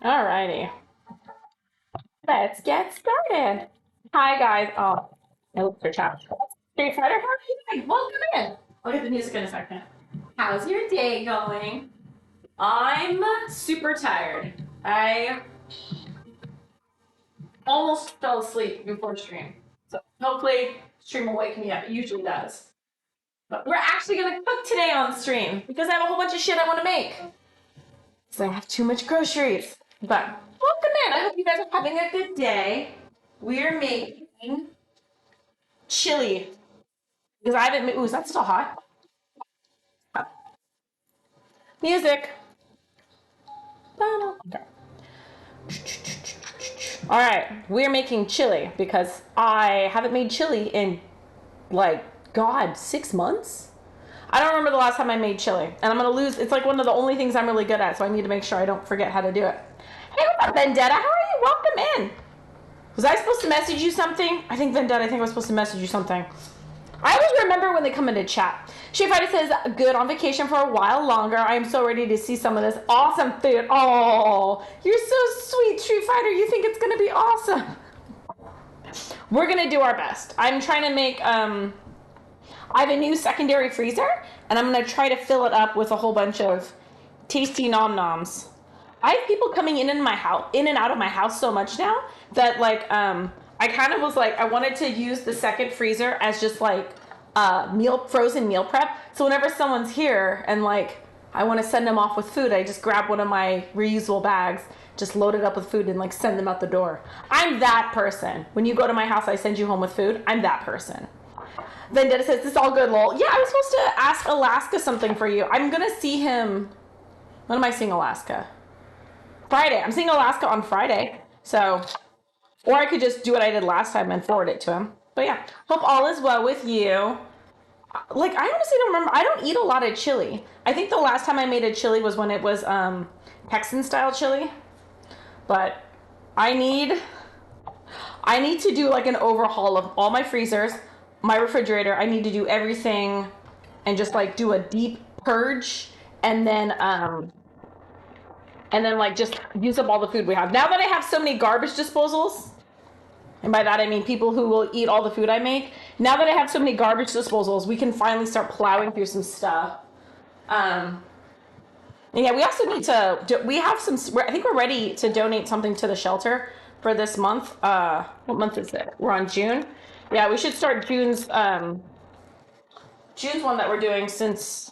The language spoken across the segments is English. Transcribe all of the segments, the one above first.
Alrighty, let's get started. Hi guys. Oh, I looked for chat. Street Fighter, how are you doing? Welcome in. I'll get the music in a second. How's your day going? I'm super tired. I almost fell asleep before stream. So hopefully stream will wake me up. It usually does. But we're actually gonna cook today on stream because I have a whole bunch of shit I want to make. So I have too much groceries. But welcome in. I hope you guys are having a good day. We're making chili because I haven't. Ooh, is that still hot? Music. Okay. All right, we're making chili because I haven't made chili in like God 6 months. I don't remember the last time I made chili, and I'm gonna lose. It's like one of the only things I'm really good at, so I need to make sure I don't forget how to do it. Hey, what's up, Vendetta? How are you? Welcome in. Was I supposed to message you something? I think Vendetta. I think I was supposed to message you something. I always remember when they come into chat. Street Fighter says, good on vacation for a while longer. I am so ready to see some of this awesome food. Oh, you're so sweet, Street Fighter. You think it's going to be awesome. We're going to do our best. I'm trying to make, I have a new secondary freezer, and I'm going to try to fill it up with a whole bunch of tasty nom-noms. I have people coming in my house, in and out of my house so much now that like, I kind of was like, I wanted to use the second freezer as just like frozen meal prep. So whenever someone's here and like I want to send them off with food, I just grab one of my reusable bags, just load it up with food and like send them out the door. I'm that person. When you go to my house, I send you home with food. I'm that person. Vendetta says, this is all good, lol. Yeah, I was supposed to ask Alaska something for you. I'm going to see him. When am I seeing Alaska? Friday. I'm seeing Alaska on Friday. So... or I could just do what I did last time and forward it to him. But yeah, hope all is well with you. Like, I honestly don't remember. I don't eat a lot of chili. I think the last time I made a chili was when it was Texan style chili. But I need to do like an overhaul of all my freezers, my refrigerator. I need to do everything and just like do a deep purge and then like just use up all the food we have. Now that I have so many garbage disposals, and by that I mean people who will eat all the food I make. Now that I have so many garbage disposals, we can finally start plowing through some stuff. And yeah, we also need to, we have some, I think we're ready to donate something to the shelter for this month. What month is it? We're on June. Yeah, we should start June's one that we're doing since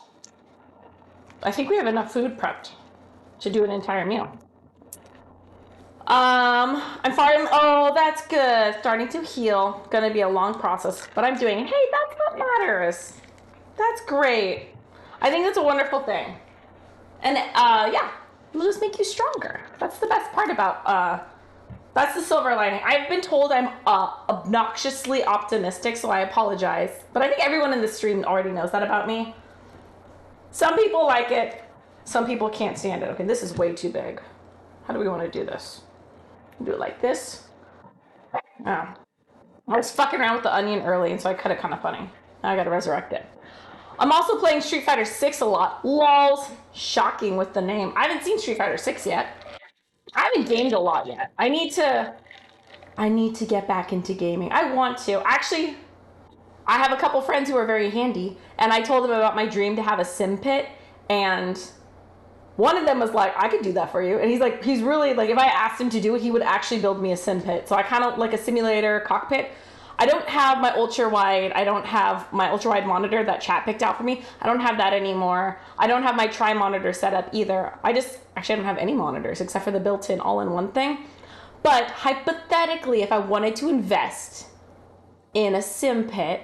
I think we have enough food prepped to do an entire meal. I'm fine. Oh, that's good. Starting to heal. Gonna be a long process, but I'm doing it. Hey, that's what matters. That's great. I think that's a wonderful thing. And yeah, it'll just make you stronger. That's the best part about that's the silver lining. I've been told I'm obnoxiously optimistic, so I apologize. But I think everyone in the stream already knows that about me. Some people like it. Some people can't stand it. Okay, this is way too big. How do we want to do this? Do it like this. Yeah. I was fucking around with the onion early, and so I cut it kind of funny. Now I gotta resurrect it. I'm also playing Street Fighter 6 a lot. Lols. Shocking with the name. I haven't seen Street Fighter 6 yet. I haven't gamed a lot yet. I need to get back into gaming. I want to. Actually, I have a couple friends who are very handy, and I told them about my dream to have a sim pit, and one of them was like, I could do that for you. And he's really like, if I asked him to do it, he would actually build me a sim pit. So I kind of like a simulator cockpit. I don't have my ultra wide. I don't have my ultra wide monitor that chat picked out for me. I don't have that anymore. I don't have my tri monitor set up either. I don't have any monitors except for the built-in all-in-one thing. But hypothetically, if I wanted to invest in a sim pit,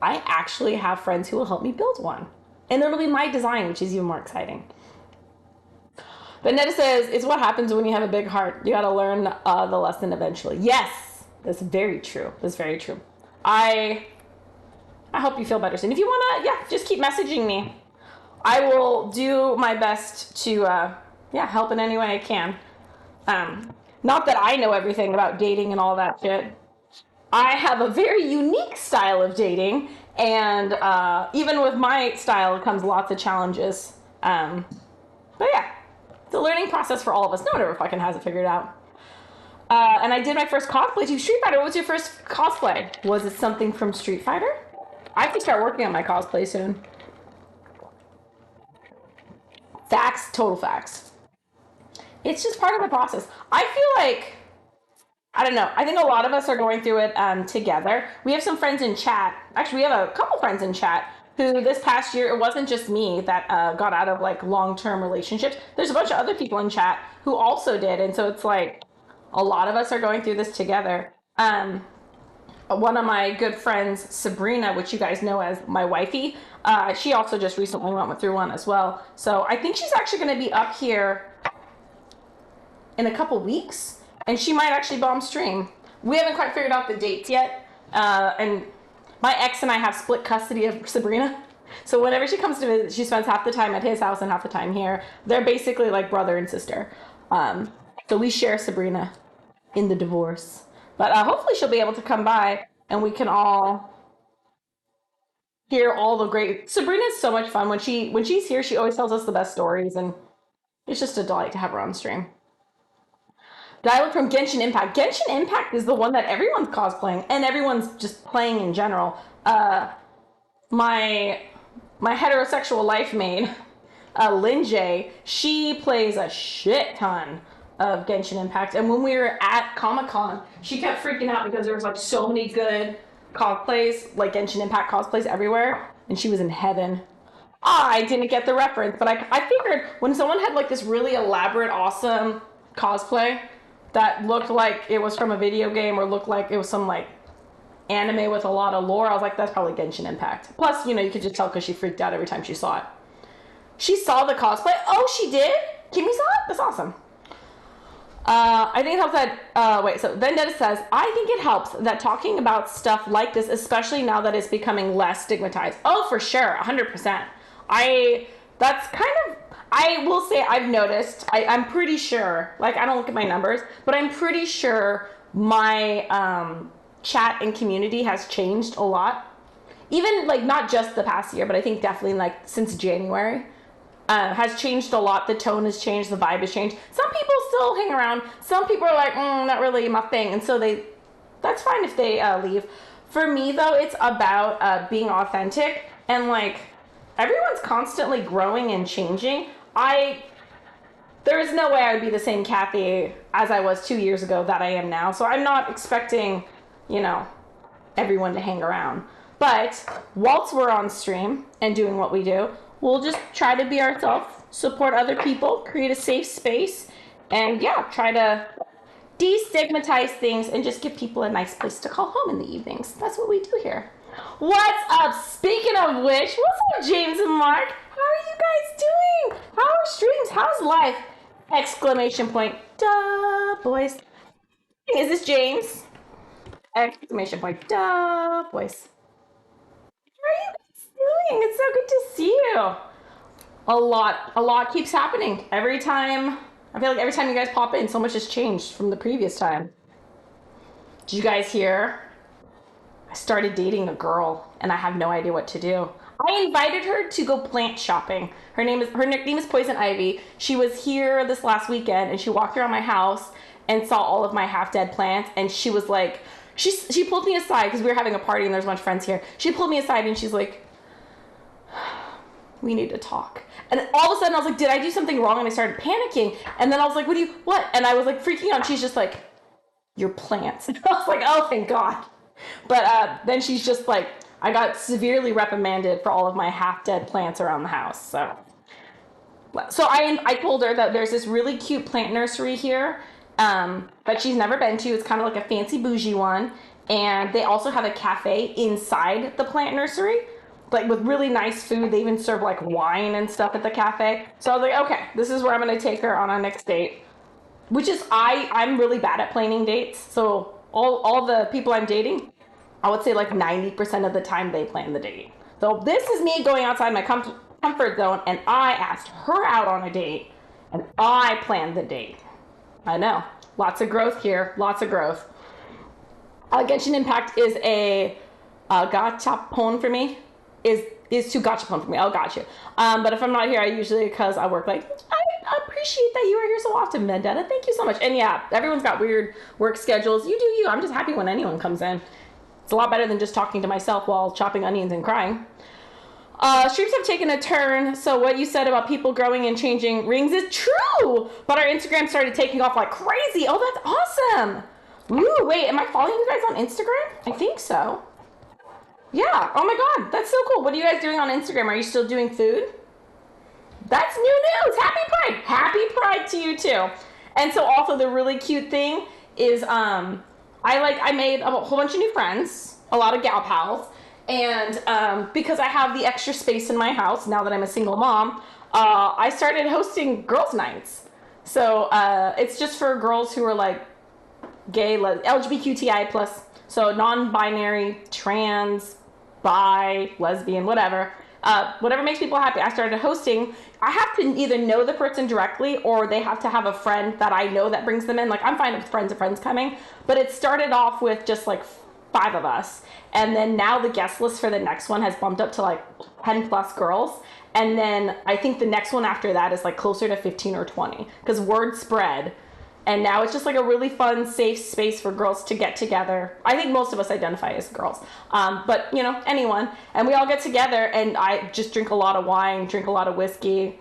I actually have friends who will help me build one. And it'll be my design, which is even more exciting. Vendetta says, it's what happens when you have a big heart. You gotta learn the lesson eventually. Yes, that's very true. That's very true. I hope you feel better soon. If you wanna, yeah, just keep messaging me. I will do my best to, help in any way I can. Not that I know everything about dating and all that shit. I have a very unique style of dating, and even with my style comes lots of challenges. But yeah. It's a learning process for all of us. No one ever fucking has it figured out. And I did my first cosplay to Street Fighter. What was your first cosplay? Was it something from Street Fighter? I have to start working on my cosplay soon. Facts, total facts. It's just part of the process. I feel like, I don't know. I think a lot of us are going through it together. We have some friends in chat. Actually, we have a couple friends in chat who this past year, it wasn't just me that got out of like long-term relationships. There's a bunch of other people in chat who also did. And so it's like a lot of us are going through this together. One of my good friends, Sabrina, which you guys know as my wifey, she also just recently went through one as well. So I think she's actually going to be up here in a couple weeks. And she might actually bomb stream. We haven't quite figured out the dates yet. And my ex and I have split custody of Sabrina. So whenever she comes to visit, she spends half the time at his house and half the time here. They're basically like brother and sister. So we share Sabrina in the divorce. But hopefully she'll be able to come by and we can all hear all the great... Sabrina's so much fun. When she's here, she always tells us the best stories. And it's just a delight to have her on stream. Dialogue from Genshin Impact. Genshin Impact is the one that everyone's cosplaying and everyone's just playing in general. My heterosexual life mate, Lin J, she plays a shit ton of Genshin Impact. And when we were at Comic-Con, she kept freaking out because there was like so many good cosplays, like Genshin Impact cosplays everywhere. And she was in heaven. I didn't get the reference, but I figured when someone had like this really elaborate, awesome cosplay that looked like it was from a video game or looked like it was some like anime with a lot of lore, I was like, that's probably Genshin Impact. Plus, you know, you could just tell because she freaked out every time she saw it. She saw the cosplay. Oh, she did? Kimmy saw it? That's awesome. I think it helps that, so Vendetta says, I think it helps that talking about stuff like this, especially now that it's becoming less stigmatized. Oh, for sure, 100%. That's kind of, I will say I've noticed, I'm pretty sure, like I don't look at my numbers, but I'm pretty sure my chat and community has changed a lot. Even like not just the past year, but I think definitely like since January has changed a lot. The tone has changed, the vibe has changed. Some people still hang around. Some people are like, not really my thing. And so that's fine if they leave. For me though, it's about being authentic and like everyone's constantly growing and changing. There is no way I would be the same Kathy as I was 2 years ago that I am now. So I'm not expecting, you know, everyone to hang around. But whilst we're on stream and doing what we do, we'll just try to be ourselves, support other people, create a safe space, and yeah, try to destigmatize things and just give people a nice place to call home in the evenings. That's what we do here. What's up? Speaking of which, what's up, James and Mark? How are you guys doing? How are streams? How's life? Exclamation point. Duh, boys. Is this James? Exclamation point. Duh, boys. How are you guys doing? It's so good to see you. A lot keeps happening. I feel like every time you guys pop in, so much has changed from the previous time. Did you guys hear? I started dating a girl and I have no idea what to do. I invited her to go plant shopping. Her nickname is Poison Ivy. She was here this last weekend and she walked around my house and saw all of my half-dead plants and she was like, she pulled me aside because we were having a party and there's a bunch of friends here. She pulled me aside and she's like, we need to talk. And all of a sudden I was like, did I do something wrong? And I started panicking. And then I was like, what? And I was like freaking out. She's just like, your plants. And I was like, oh, thank God. But then she's just like, I got severely reprimanded for all of my half-dead plants around the house. So I told her that there's this really cute plant nursery here that she's never been to. It's kind of like a fancy bougie one. And they also have a cafe inside the plant nursery, like with really nice food. They even serve like wine and stuff at the cafe. So I was like, okay, this is where I'm going to take her on our next date, which is I'm really bad at planning dates. So all the people I'm dating, I would say like 90% of the time they plan the date. So this is me going outside my comfort zone, and I asked her out on a date, and I planned the date. I know, lots of growth here, lots of growth. Genshin Impact is a gachapon for me. Is to gachapon for me. Oh, gotcha. But if I'm not here, I usually, because I work like 5 appreciate that you are here so often, Vendetta. Thank you so much. And yeah, everyone's got weird work schedules. You do you. I'm just happy when anyone comes in. It's a lot better than just talking to myself while chopping onions and crying. Streams have taken a turn, so what you said about people growing and changing rings is true! But our Instagram started taking off like crazy. Oh, that's awesome! Ooh, wait, am I following you guys on Instagram? I think so. Yeah, oh my god, that's so cool. What are you guys doing on Instagram? Are you still doing food? That's new news! Happy Pride! Happy Pride to you too! And so also the really cute thing is I made a whole bunch of new friends, a lot of gal pals. And because I have the extra space in my house now that I'm a single mom, I started hosting girls' nights. So it's just for girls who are like gay, LGBTQI plus, so non-binary, trans, bi, lesbian, whatever makes people happy. I started hosting. I have to either know the person directly or they have to have a friend that I know that brings them in. Like I'm fine with friends of friends coming, but it started off with just like 5 of us. And then now the guest list for the next one has bumped up to like 10 plus girls. And then I think the next one after that is like closer to 15 or 20 because word spread. And now it's just like a really fun, safe space for girls to get together. I think most of us identify as girls, but you know, anyone. And we all get together and I just drink a lot of wine, drink a lot of whiskey,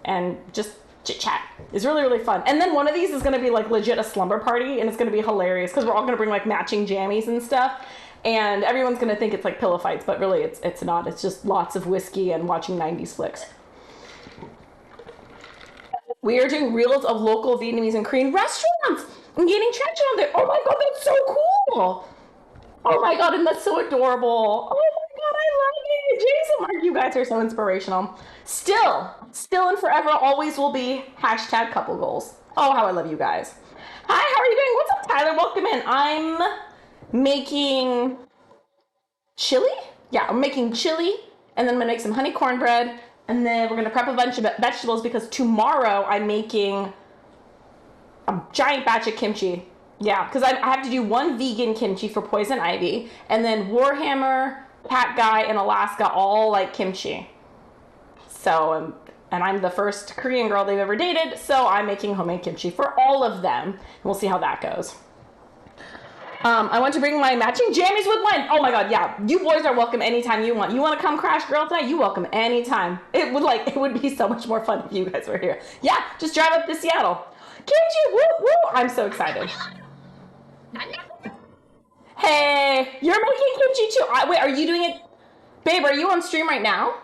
and just chit chat. It's really, really fun. And then one of these is going to be like legit a slumber party, and it's going to be hilarious because we're all going to bring like matching jammies and stuff. And everyone's going to think it's like pillow fights, but really it's not. It's just lots of whiskey and watching 90s flicks. We are doing reels of local Vietnamese and Korean restaurants and gaining traction on there. Oh my god, that's so cool. Oh my god, and that's so adorable. Oh my god, I love it. Jason, Mark, you guys are so inspirational. Still and forever always will be hashtag couple goals. Oh, how I love you guys. Hi, how are you doing? What's up, Tyler? Welcome in. I'm making chili. Yeah, I'm making chili, and then I'm gonna make some honey cornbread. And then we're going to prep a bunch of vegetables because tomorrow I'm making a giant batch of kimchi. Yeah, because I have to do one vegan kimchi for Poison Ivy. And then Warhammer, Cat Guy, and Alaska all like kimchi. So, and I'm the first Korean girl they've ever dated. So I'm making homemade kimchi for all of them. And we'll see how that goes. I want to bring my matching jammies with wine. Oh my god, yeah. You boys are welcome anytime you want. You want to come crash girl tonight? You welcome anytime. It would be so much more fun if you guys were here. Yeah, just drive up to Seattle. Kimchi, woo woo. I'm so excited. Hey, you're making kimchi too. Wait, are you doing it? Babe, are you on stream right now?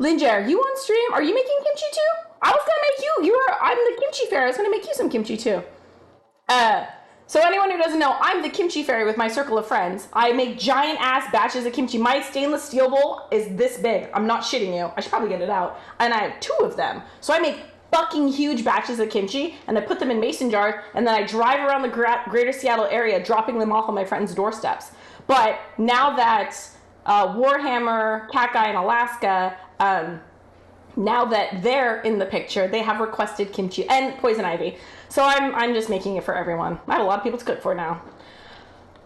Linja, are you on stream? Are you making kimchi too? I was gonna make you. I'm the kimchi fairy. I was gonna make you some kimchi too. So anyone who doesn't know, I'm the kimchi fairy with my circle of friends. I make giant ass batches of kimchi. My stainless steel bowl is this big. I'm not shitting you. I should probably get it out. And I have 2 of them. So I make fucking huge batches of kimchi and I put them in mason jars and then I drive around the greater Seattle area dropping them off on my friends' doorsteps. But now that Warhammer, Cat Guy, and Alaska, now that they're in the picture, they have requested kimchi and Poison Ivy. So I'm just making it for everyone. I have a lot of people to cook for now.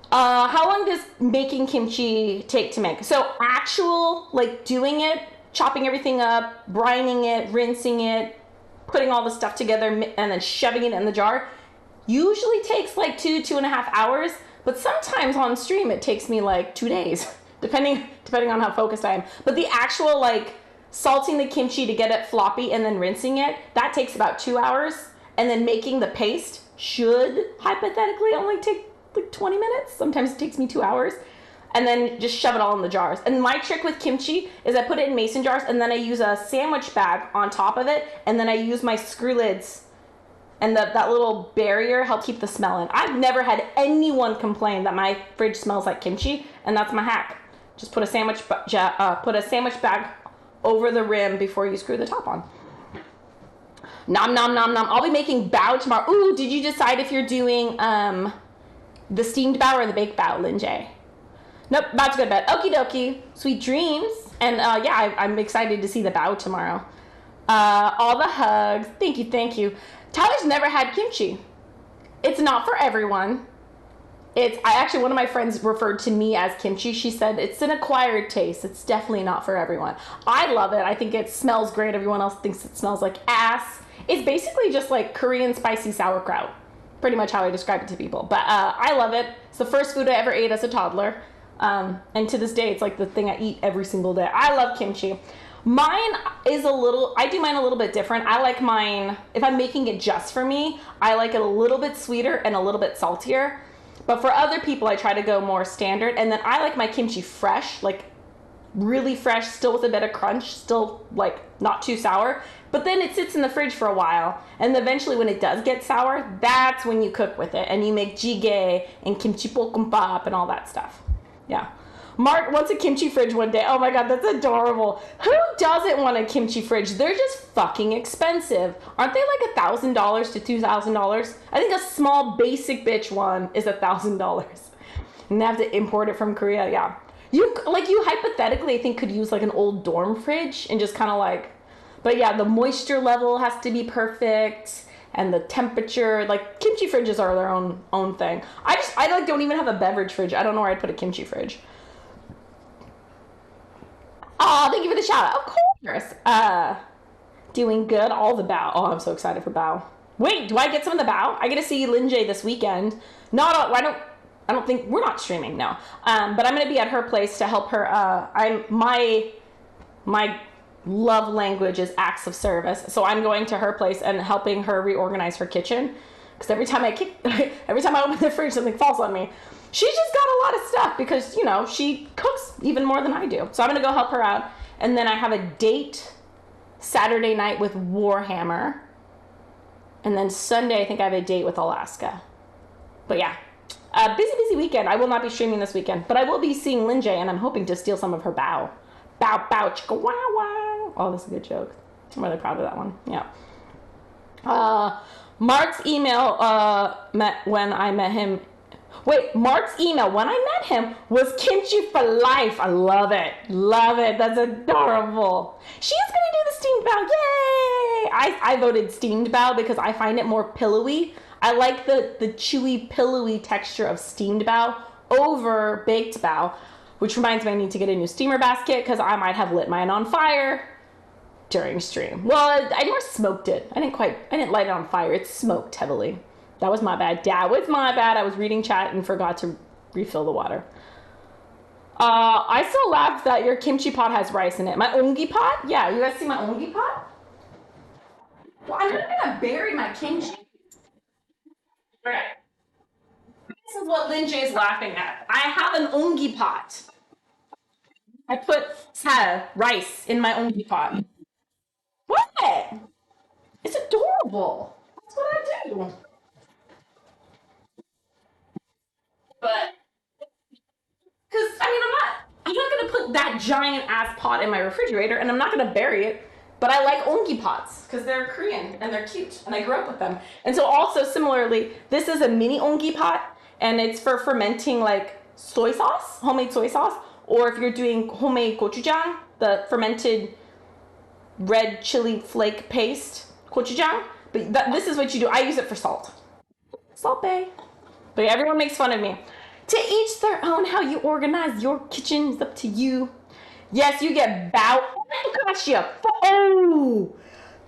How long does making kimchi take to make? So actual, like doing it, chopping everything up, brining it, rinsing it, putting all the stuff together, and then shoving it in the jar, usually takes like 2.5 hours. But sometimes on stream it takes me like 2 days, depending on how focused I am. But the actual like salting the kimchi to get it floppy and then rinsing it, that takes about 2 hours. And then making the paste should hypothetically only take like 20 minutes. Sometimes it takes me 2 hours. And then just shove it all in the jars. And my trick with kimchi is I put it in mason jars and then I use a sandwich bag on top of it. And then I use my screw lids and that little barrier help keep the smell in. I've never had anyone complain that my fridge smells like kimchi. And that's my hack. Just put a sandwich bag over the rim before you screw the top on. Nom nom nom nom. I'll be making bao tomorrow. Ooh, did you decide if you're doing the steamed bao or the baked bao, Lin J? Nope, about to go to bed. Okie dokie. Sweet dreams. And yeah, I'm excited to see the bao tomorrow. All the hugs. Thank you. Tyler's never had kimchi. It's not for everyone. One of my friends referred to me as kimchi. She said it's an acquired taste. It's definitely not for everyone. I love it. I think it smells great. Everyone else thinks it smells like ass. It's basically just like Korean spicy sauerkraut. Pretty much how I describe it to people. But I love it. It's the first food I ever ate as a toddler. And to this day, it's like the thing I eat every single day. I love kimchi. I do mine a little bit different. I like mine, if I'm making it just for me, I like it a little bit sweeter and a little bit saltier. But for other people, I try to go more standard. And then I like my kimchi fresh, like really fresh, still with a bit of crunch, still like not too sour. But then it sits in the fridge for a while. And eventually when it does get sour, that's when you cook with it. And you make jjigae and kimchi 볶음밥 and all that stuff. Yeah. Mark wants a kimchi fridge one day. Oh my god, that's adorable. Who doesn't want a kimchi fridge? They're just fucking expensive. Aren't they like $1,000 to $2,000? I think a small basic bitch one is $1,000. And they have to import it from Korea. Yeah. You hypothetically I think could use like an old dorm fridge and just kind of like, but yeah, the moisture level has to be perfect and the temperature. Like kimchi fridges are their own thing. I like don't even have a beverage fridge. I don't know where I'd put a kimchi fridge. Oh, thank you for the shout out. Of course. Doing good. All the bao. Oh, I'm so excited for bao. Wait, do I get some of the bao? I get to see Lin Jae this weekend. Not all, I don't think we're not streaming, no. But I'm gonna be at her place to help her. My love language is acts of service. So I'm going to her place and helping her reorganize her kitchen. Because every time I open the fridge, something falls on me. She's just got a lot of stuff because, you know, she cooks even more than I do. So I'm going to go help her out. And then I have a date Saturday night with Warhammer. And then Sunday, I think I have a date with Alaska. But yeah, busy weekend. I will not be streaming this weekend. But I will be seeing Lin Jae, and I'm hoping to steal some of her bao. Bow, bow, chicka, wow, wow. Oh, that's a good joke. I'm really proud of that one. Yeah. Mark's email when I met him. Wait, Mark's email when I met him was kimchi for life. I love it. Love it. That's adorable. She's going to do the steamed bao. Yay! I voted steamed bao because I find it more pillowy. I like the chewy, pillowy texture of steamed bao over baked bao, which reminds me I need to get a new steamer basket because I might have lit mine on fire during stream. Well, I more smoked it. I didn't light it on fire. It smoked heavily. That was my bad. That was my bad. I was reading chat and forgot to refill the water. I still laugh that your kimchi pot has rice in it. My ongi pot? Yeah, you guys see my ongi pot? Well, I'm not gonna bury my kimchi. Okay. This is what Lin Jae's laughing at. I have an ongi pot. I put rice in my ongi pot. What? It's adorable. That's what I do. But because I'm not gonna put that giant ass pot in my refrigerator, and I'm not gonna bury it. But I like ongi pots because they're Korean and they're cute, and I grew up with them. And so also similarly, this is a mini ongi pot, and it's for fermenting like soy sauce, homemade soy sauce, or if you're doing homemade gochujang, the fermented red chili flake paste, gochujang. But this is what you do. I use it for salt. Salt Bay. But yeah, everyone makes fun of me. To each their own. How you organize your kitchen is up to you. Yes, you get bao. Focaccia. Oh,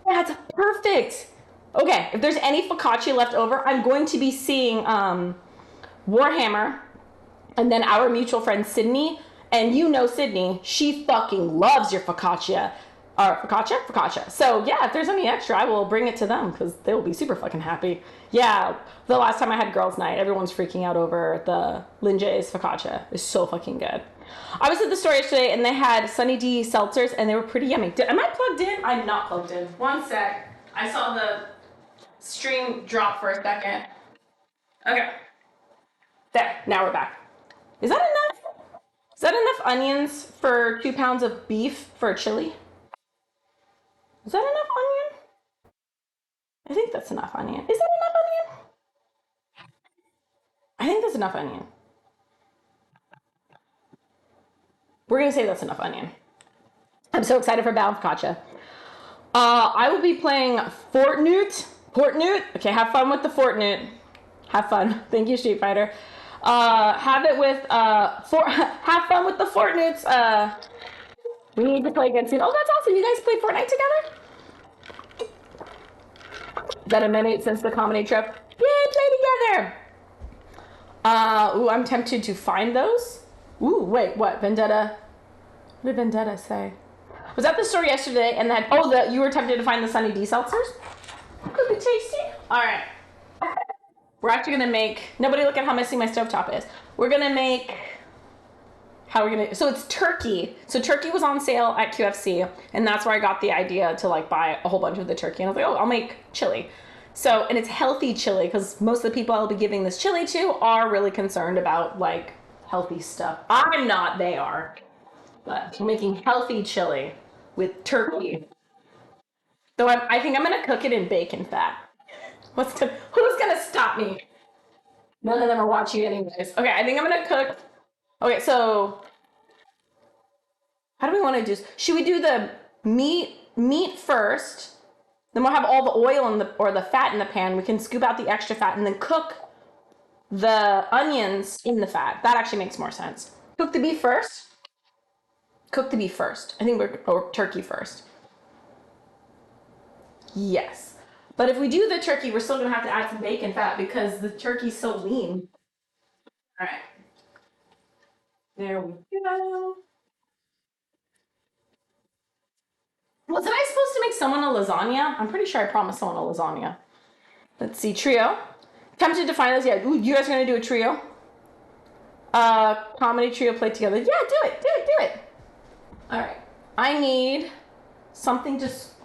that's perfect. Okay, if there's any focaccia left over, I'm going to be seeing Warhammer and then our mutual friend Sydney. And you know Sydney, she fucking loves your focaccia. Focaccia. So yeah, if there's any extra, I will bring it to them because they will be super fucking happy. Yeah, the last time I had girls' night, everyone's freaking out over the Lin Jae's focaccia. It's so fucking good. I was at the store yesterday and they had Sunny D seltzers and they were pretty yummy. Am I plugged in? I'm not plugged in. One sec. I saw the stream drop for a second. Okay. There. Now we're back. Is that enough? Is that enough onions for 2 pounds of beef for a chili? Is that enough onion? I think that's enough onion. Is that enough onion? I think that's enough onion. We're gonna say that's enough onion. I'm so excited for bao focaccia. I will be playing Fortnite. Okay, have fun with the Fortnite. Have fun. Thank you, Street Fighter. Have it with have fun with the Fortnite. We need to play again soon. Oh, that's awesome! You guys played Fortnite together? Is that a minute since the comedy trip? Yay, play together! Ooh, I'm tempted to find those. Ooh, wait, what? Vendetta? What did Vendetta say? Was that the story yesterday? And then, you were tempted to find the Sunny D seltzers? Could be tasty. All right. We're actually gonna make. Nobody look at how messy my stovetop is. We're gonna make. How are we gonna? So it's turkey. So turkey was on sale at QFC, and that's where I got the idea to like buy a whole bunch of the turkey. And I was like, oh, I'll make chili. So, and it's healthy chili because most of the people I'll be giving this chili to are really concerned about like healthy stuff. I'm not. They are. But we're making healthy chili with turkey. So I think I'm gonna cook it in bacon fat. Who's gonna stop me? None of them are watching anyways. Okay, I think I'm gonna cook. Okay, so how do we want to do this? Should we do the meat first? Then we'll have all the oil in the fat in the pan. We can scoop out the extra fat and then cook the onions in the fat. That actually makes more sense. Cook the beef first. Cook the beef first. I think or turkey first. Yes. But if we do the turkey, we're still gonna have to add some bacon fat because the turkey's so lean. All right. There we go. Wasn't I supposed to make someone a lasagna? I'm pretty sure I promised someone a lasagna. Let's see, trio. Tempted to find this. Yeah, ooh, you guys are gonna do a trio? Comedy trio play together. Yeah, do it, do it, do it. All right. I need something just